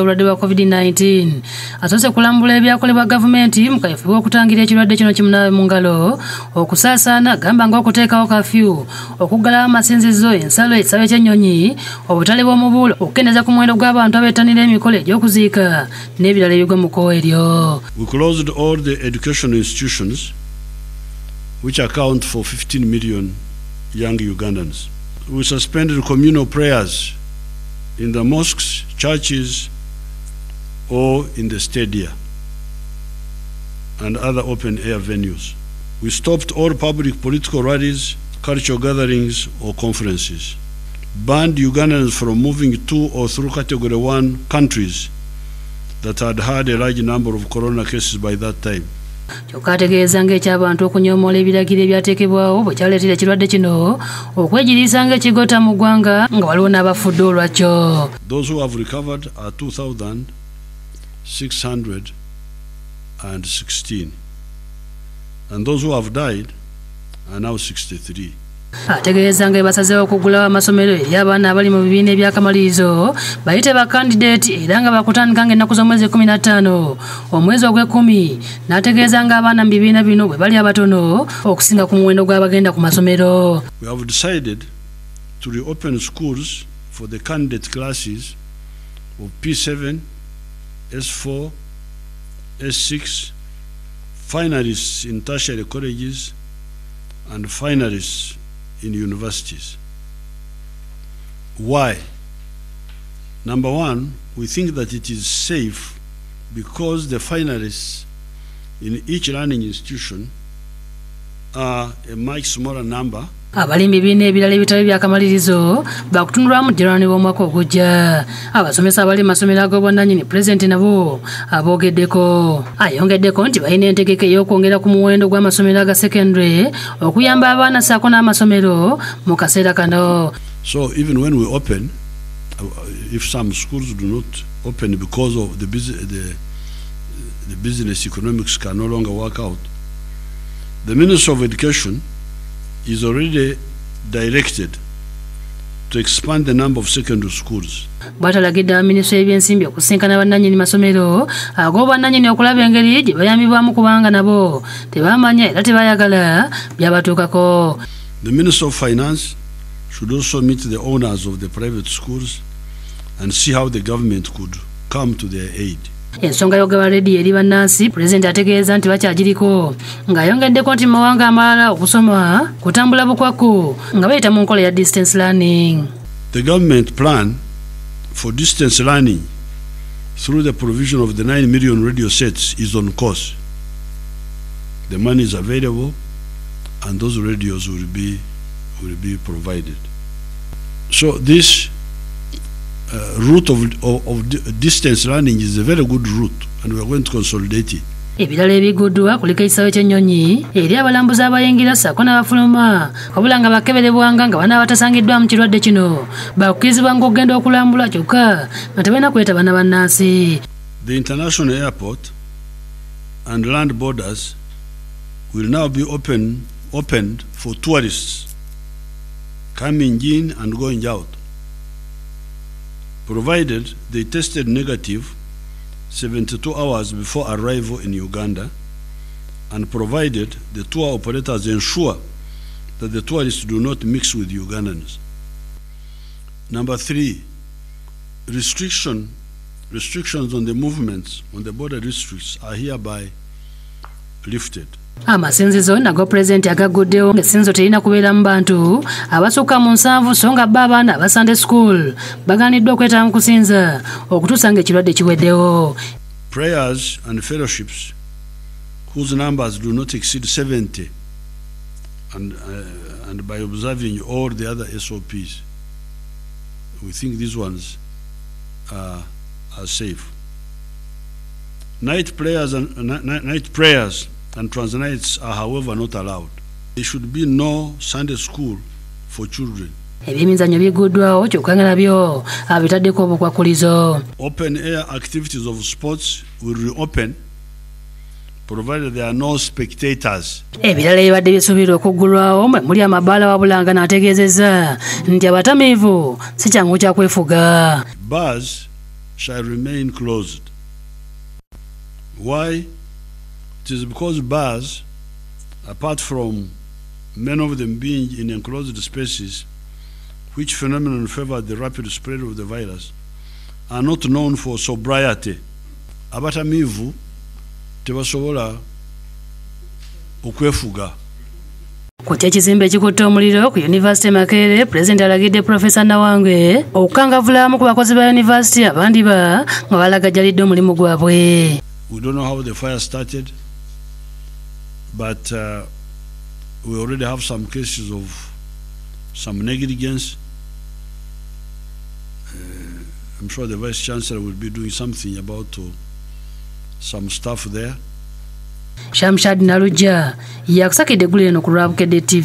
obulwadde bwa Covid-19 asose kulambula ebyakolebwa gavumenti mu kaifubwa okutangira ekirwadde kino kimunaawe mu ngalo okusaasaana gamba ng'okuteekawo kafyu okuggalawo amasinzizo ensalo ekisabo ky'ennyonyi obutale bw'omubuulo okukendeeza ku muwendo gw'abantu abeettanira emikolo egy'okuziika n'ebirala ebigwa mu kkowa eryo. We closed all the educational institutions which account for 15 million young Ugandans. We suspended communal prayers in the mosques, churches, or in the stadia and other open-air venues. We stopped all public political rallies, cultural gatherings, or conferences. Banned Ugandans from moving to or through Category 1 countries that had had a large number of corona cases by that time. Kyokategeeza ng'eky'abantu okunyomoola ebiragiro ebyateekebwawo bwe kyaleetera ekirwadde kino okwegiriisa ng'ekigota mu ggwanga nga waliwo n'abafudde olwakyo. Those who have recovered are 2,616 and those who have died are now 63. Ategeeza nga basazeewo okuggulawo amasomero eri abaana abali mu bibiina eby'akamalirizo bayite ba kandidate era nga bakutandika ng'ennaku z'omwezi 15 omwezi ogw'ekumi n'ategeeza nga abaana mu bibiina bino bwe bali abatono okusinga ku muwendo gw'abagenda ku masomero. We have decided to reopen schools for the candidate classes of P7, S4, S6, finalists in tertiary colleges and finalists in universities. Why? Number one, we think that it is safe because the finalists in each learning institution are a much smaller number. Abali mu bibiina ebirala ebitali by'akamalirizo bakutunulwamu January w'omwaka ogujja. Abasomesa abali mu masomero ag'obwannannyini Pulezidenti nabo aboogeddeko. Ayongeddeko nti balina entegeka ey'okwongera ku muwendo gw'amasomero aga secondary okuyamba abaana ssaako n'amasomero mu kaseera kano. So even when we open, if some schools do not open because of the business economics can no longer work out, the Minister of Education is already directed to expand the number of secondary schools. Bwatalagidde minisitule y'ebyensimbi okusinkana bannannyini masomero ag'obwannannyini okulaba engeri gye bayambibwamu kubanga nabo tebamanya era tebayagala byabatuukako. The Minister of Finance should also meet the owners of the private schools and see how the government could come to their aid. Ensonga y'ogaba leedi eri bannansi Pulezidenti ategeeza nti bakyagiriko ng'ayongeddeko nti mu mawanga amalala okusoma kutambula bukwakku nga bayita mu nkola ya distance learning. The government plan for distance learning through the provision of the 9 million radio sets is on course. The money is available and those radios will be provided. So this route of distance learning is a very good route and we are going to consolidate it. Ebirala ebiguddwa kuliko ekisaawe ky'ennyonyi eri abalambuzi abayingira ssaako n'abafuluma wabula nga bakeberebwanga nga bana batasangiddwa mu kirwadde kino bakkirizibwanga okugenda okulambula kyokka nga tebalina kwetaba na bannansi. The international airport and land borders will now be opened for tourists coming in and going out, provided they tested negative 72 hours before arrival in Uganda, and provided the tour operators ensure that the tourists do not mix with Ugandans. Number three, restrictions on the movements on the border districts are hereby lifted. Amasinzizo nago Pulezidenti agagguddewo ng'essinzizo terina kubeera mu bantu abasukka mu 7 so nga bo abaana aba Sunday school bagaaniddwa okwetaba mu kusinza okutuusa ng'ekirwadde kiweddewo. Prayers and fellowships whose numbers do not exceed 70 and by observing all the other SOPs, we think these ones are safe. Night prayers and transnights are, however, not allowed. There should be no Sunday school for children. Ebyemizannyo biguddwawo kyokka nga nabyo abitaddeko obukwakulizo. Open air activities of sports will reopen provided there are no spectators. Ebirala ebibadde bisuubirwa okuggulwawo muli amabaala wabula nga n'ategeezezza nti abatamiivu si kyangu kya kwefuga. Bars shall remain closed. Why? It is because bars, apart from many of them being in enclosed spaces, which phenomenon favored the rapid spread of the virus, are not known for sobriety. Abatamivu tebasobola okwefuga. Ku ky'ekizimbe ekikutte omuliro ku University Makerere, Pulezidenti alagidde Profesa Nawangwe okukangavulamu ku bakozi ba University abandi nga balagajjalidde omulimu gwabwe. We don't know how the fire started, but we already have some cases of some negligence. I'm sure the Vice Chancellor will be doing something about some stuff there. Shamshad Naluja yakusakidde eggulu lino ku lwa Bukedde TV.